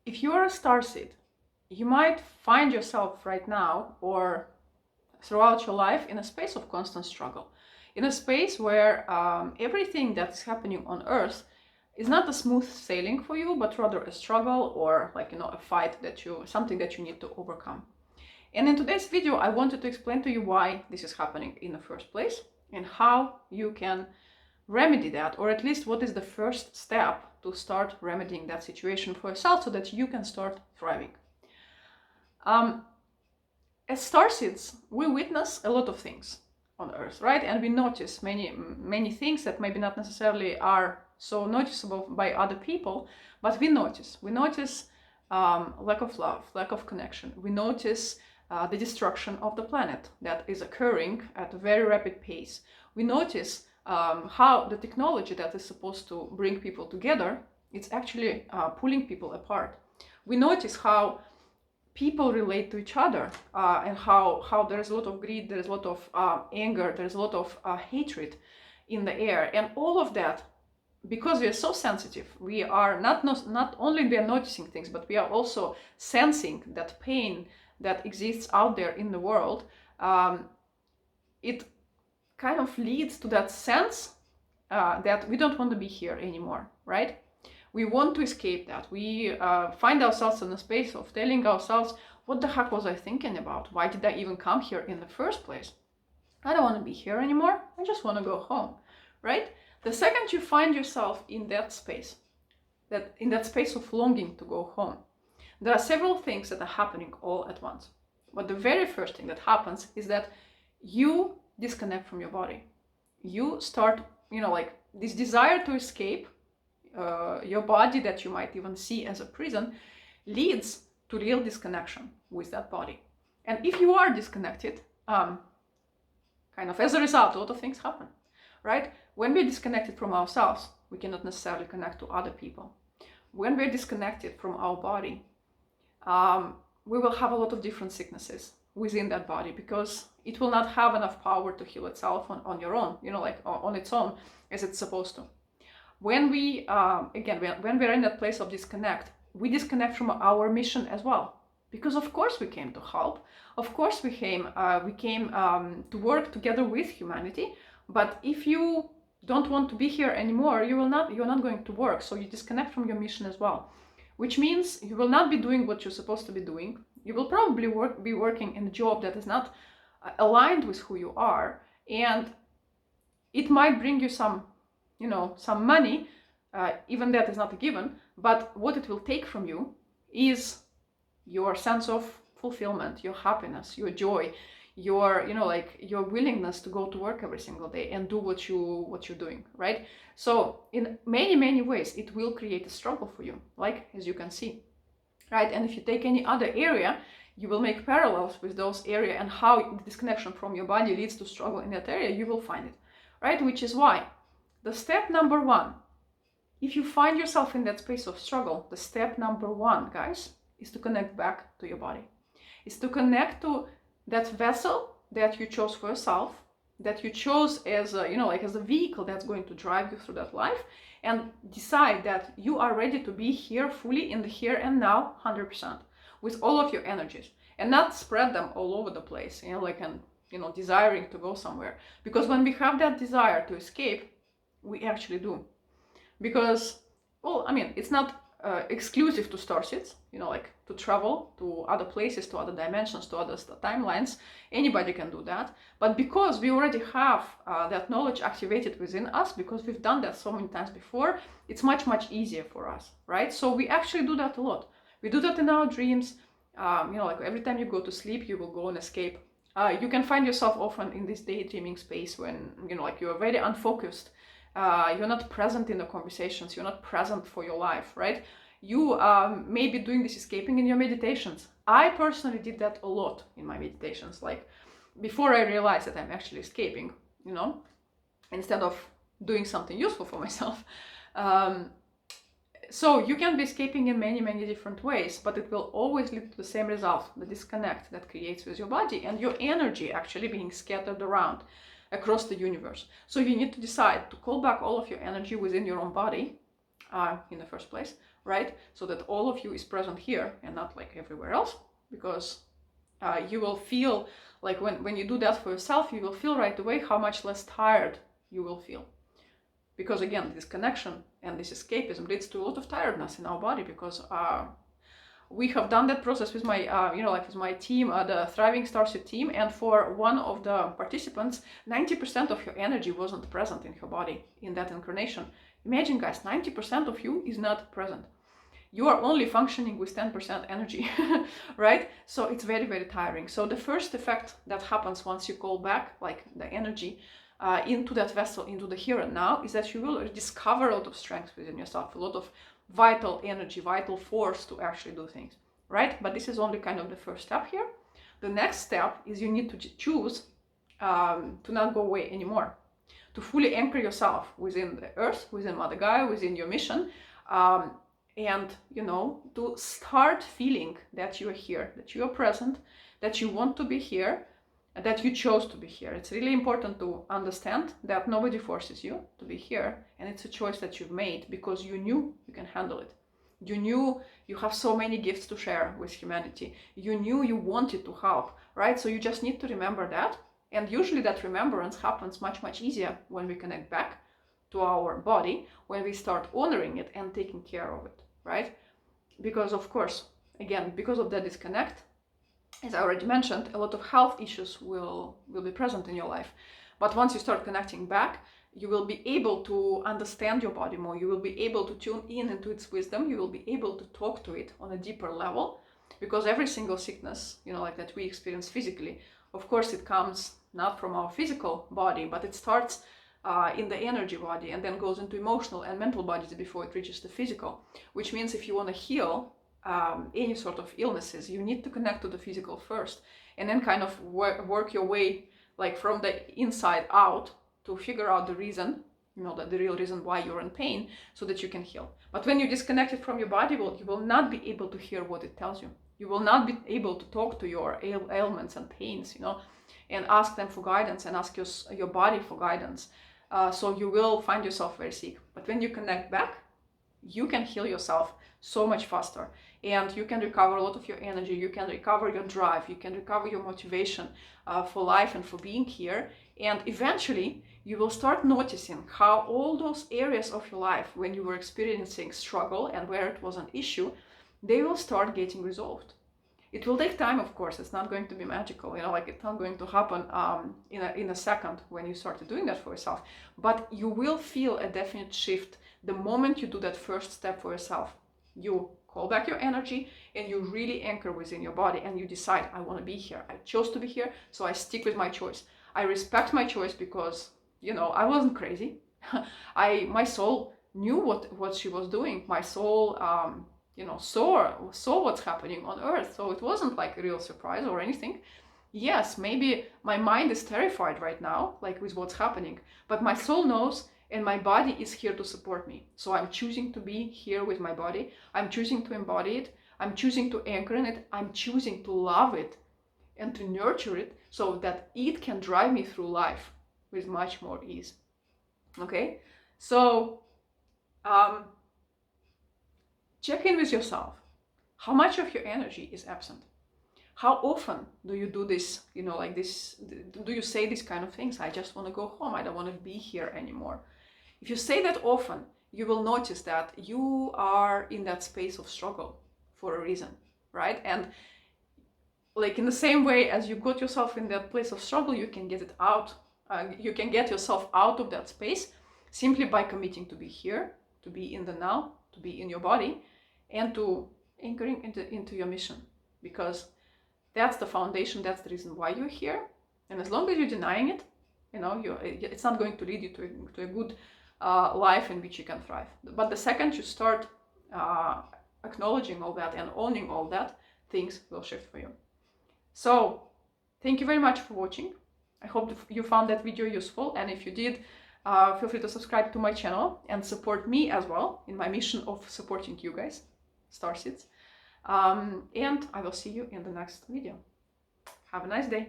if you are a starseed, you might find yourself right now or throughout your life in a space of constant struggle, in a space where everything that's happening on Earth is not a smooth sailing for you, but rather a struggle or a fight something that you need to overcome. And in today's video, I wanted to explain to you why this is happening in the first place and how you can remedy that, or at least what is the first step to start remedying that situation for yourself so that you can start thriving. As starseeds, we witness a lot of things on Earth, right? And we notice many things that maybe not necessarily are so noticeable by other people, but we notice. We notice lack of love, lack of connection. We notice the destruction of the planet that is occurring at a very rapid pace. We notice how the technology that is supposed to bring people together, it's actually pulling people apart. We notice how people relate to each other and how there is a lot of greed, there is a lot of anger, there is a lot of hatred in the air. And all of that, because we are so sensitive, we are not only we are noticing things, but we are also sensing that pain that exists out there in the world. It kind of leads to that sense that we don't want to be here anymore, right? We want to escape that. We find ourselves in a space of telling ourselves, what the heck was I thinking about? Why did I even come here in the first place? I don't want to be here anymore. I just want to go home, right? The second you find yourself in that space of longing to go home, there are several things that are happening all at once. But the very first thing that happens is that you disconnect from your body. You start, this desire to escape your body that you might even see as a prison leads to real disconnection with that body. And if you are disconnected, kind of as a result, a lot of things happen, right? When we're disconnected from ourselves, we cannot necessarily connect to other people. When we're disconnected from our body, we will have a lot of different sicknesses within that body because it will not have enough power to heal itself on your own, on its own as it's supposed to. When we, when we're in that place of disconnect, we disconnect from our mission as well. Because of course we came to help. Of course we came to work together with humanity. But if you don't want to be here anymore, you're not going to work. So you disconnect from your mission as well. Which means you will not be doing what you're supposed to be doing. You will probably be working in a job that is not aligned with who you are. And it might bring you some money, even that is not a given, but what it will take from you is your sense of fulfillment, your happiness, your joy, your willingness to go to work every single day and do what you're doing, right? So in many ways, it will create a struggle for you, as you can see, right? And if you take any other area, you will make parallels with those areas and how the disconnection from your body leads to struggle in that area, you will find it, right? Which is why the step number one, if you find yourself in that space of struggle, the step number one, guys, is to connect back to your body. Is to connect to that vessel that you chose for yourself, that you chose as as a vehicle that's going to drive you through that life, and decide that you are ready to be here fully in the here and now, 100%, with all of your energies, and not spread them all over the place, desiring to go somewhere. Because when we have that desire to escape, we actually do. Because, it's not exclusive to starseeds, to travel to other places, to other dimensions, to other timelines. Anybody can do that. But because we already have that knowledge activated within us, because we've done that so many times before, it's much easier for us, right? So we actually do that a lot. We do that in our dreams. Every time you go to sleep, you will go and escape. You can find yourself often in this daydreaming space when, you are very unfocused. You're not present in the conversations, you're not present for your life, right? You may be doing this escaping in your meditations. I personally did that a lot in my meditations, before I realized that I'm actually escaping, instead of doing something useful for myself. So you can be escaping in many different ways, but it will always lead to the same result, the disconnect that creates with your body and your energy actually being scattered around across the universe. So you need to decide to call back all of your energy within your own body in the first place, right? So that all of you is present here and not like everywhere else, because you will feel like when you do that for yourself, you will feel right away how much less tired you will feel. Because again, this connection and this escapism leads to a lot of tiredness in our body, because we have done that process with my, with my team, the Thriving Starseed team, and for one of the participants, 90% of your energy wasn't present in her body in that incarnation. Imagine, guys, 90% of you is not present. You are only functioning with 10% energy, right? So it's very, very tiring. So the first effect that happens once you call back, like the energy, into that vessel, into the here and now, is that you will discover a lot of strength within yourself, a lot of vital energy, vital force to actually do things, right? But this is only kind of the first step here. The next step is you need to choose to not go away anymore, to fully anchor yourself within the earth, within Mother Gaia, within your mission, and, to start feeling that you are here, that you are present, that you want to be here, that you chose to be here. It's really important to understand that nobody forces you to be here, and it's a choice that you've made because you knew you can handle it. You knew you have so many gifts to share with humanity. You knew you wanted to help, right? So you just need to remember that. And usually that remembrance happens much, much easier when we connect back to our body, when we start honoring it and taking care of it, right? Because of course, again, because of that disconnect, as I already mentioned, a lot of health issues will be present in your life. But once you start connecting back, you will be able to understand your body more. You will be able to tune in into its wisdom. You will be able to talk to it on a deeper level, because every single sickness, like that we experience physically, of course, it comes not from our physical body, but it starts in the energy body and then goes into emotional and mental bodies before it reaches the physical, which means if you want to heal any sort of illnesses, you need to connect to the physical first, and then kind of work your way like from the inside out to figure out the reason, the real reason why you're in pain, so that you can heal. But when you disconnect it from your body, you will not be able to hear what it tells you. You will not be able to talk to your ailments and pains, and ask them for guidance and ask your body for guidance. So you will find yourself very sick. But when you connect back, you can heal yourself so much faster, and you can recover a lot of your energy, you can recover your drive, you can recover your motivation for life and for being here. And eventually you will start noticing how all those areas of your life when you were experiencing struggle and where it was an issue, they will start getting resolved. It will take time, of course. It's not going to be magical, it's not going to happen in a second when you start doing that for yourself. But you will feel a definite shift the moment you do that first step for yourself. You call back your energy and you really anchor within your body, and you decide, I want to be here. I chose to be here, so I stick with my choice. I respect my choice because, I wasn't crazy. My soul knew what she was doing. My soul, saw what's happening on Earth. So it wasn't like a real surprise or anything. Yes, maybe my mind is terrified right now, like with what's happening, but my soul knows, and my body is here to support me. So I'm choosing to be here with my body. I'm choosing to embody it. I'm choosing to anchor in it. I'm choosing to love it and to nurture it so that it can drive me through life with much more ease. Okay? So, check in with yourself. How much of your energy is absent? How often do you do this, like this? Do you say these kind of things? I just want to go home. I don't want to be here anymore. If you say that often, you will notice that you are in that space of struggle for a reason, right? And like in the same way as you got yourself in that place of struggle, you can get it out. You can get yourself out of that space simply by committing to be here, to be in the now, to be in your body, and to anchoring into your mission. Because that's the foundation, that's the reason why you're here. And as long as you're denying it, it's not going to lead you to a good life in which you can thrive. But the second you start acknowledging all that and owning all that, things will shift for you. So thank you very much for watching. I hope you found that video useful, and if you did, feel free to subscribe to my channel and support me as well in my mission of supporting you guys, Starseeds. And I will see you in the next video. Have a nice day.